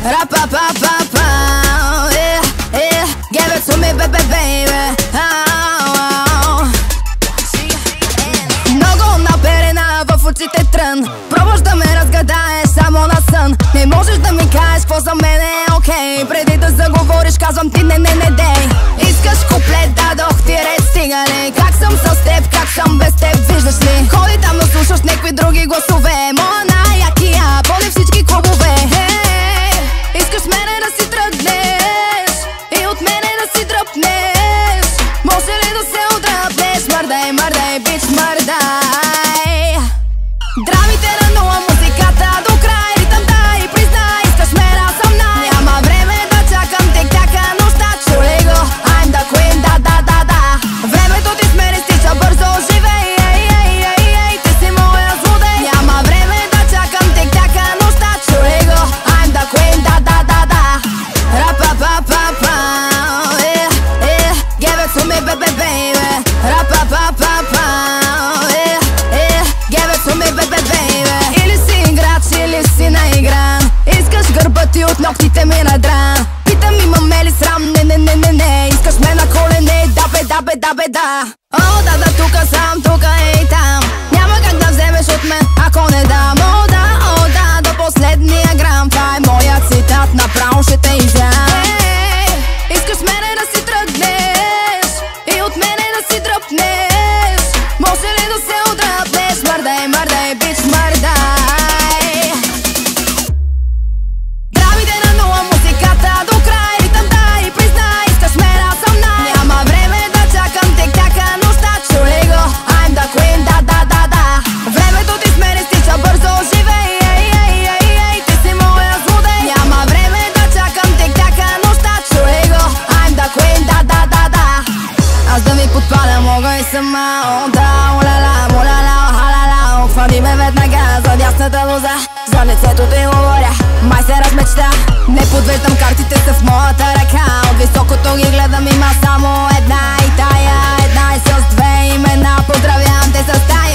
Ra-pa-pa-pa-pa, yeah, yeah. Give it to me, baby, baby. Много наперена в очите трън. Пробваш да ме разгадаеш само на сън. Не можеш да ми кажеш какво за мен е окей. Преди да заговориш казвам ти не, не, не дей. Искаш куплет, дадох ти ред, стига ли? Как съм с теб, как съм без теб, виждаш ли? Ходи там, но слушаш някакви други гласове. Моя най-якия, поне всички клубове. Искаш мене да си тръгнеш и от мене да си дръпнеш. Може ли да се отдръпнеш? Мърдай, мърдай, бич, мърдай. Драмите на нула, музиката до край. Ритъм дай, признай, искаш мен, аз съм най. Няма време да чакам тик-така нощта. Чули го, I'm the queen, да, да, да, да. Времето ти с мене стича бързо, живей, ей, ей, ей, ей, ти си моя злодей. Няма време да чакам тик-така нощта. Чули го, I'm the queen, да, да, да, да. Ra-pa-pa-pa-pa, yeah, yeah. Give it to me, baby, baby. Ra-pa-pa-pa-pa, yeah, yeah. Give it to me, baby, baby. Или си играч, или си наигран. Искаш гърба ти от ногтите ми надран. Питам имаме ли срам, не, не, не, не, не. Искаш ме на колене, да бе, да бе, да бе, да. О, да, да, тука съм, тука и там. Няма как да вземеш от мен, ако не дам. О, да, до последния грам. Това е моя цитат, направо ще те изям. Искаш мене да си тръгнеш и от мене да си дръпнеш. Може ли да се отдръпнеш? Мърдай, мърдай, бич, мърдай. Драмите на нула, музиката до край. Ритъм дай, признай, искаш мен, аз съм най. Няма време да чакам тик-така нощта. Чули го, I'm the queen, да, да, да, да. Времето ти с мене стича бързо, живей, ей, ей, ей, ей, ти си моя злодей. Няма време да чакам тик-така нощта. Чули го, I'm the queen, да, да, да, да. Аз да ви подпаля мога и сама. О, да, уляла, муляла, халала. Хвани ме веднага за дясната лоза. За лицето ти говоря, май се размечта. Не подвеждам, картите са в моята ръка. От високото ги гледам, има само една и тая. Една и с две имена, поздравявам те с тая.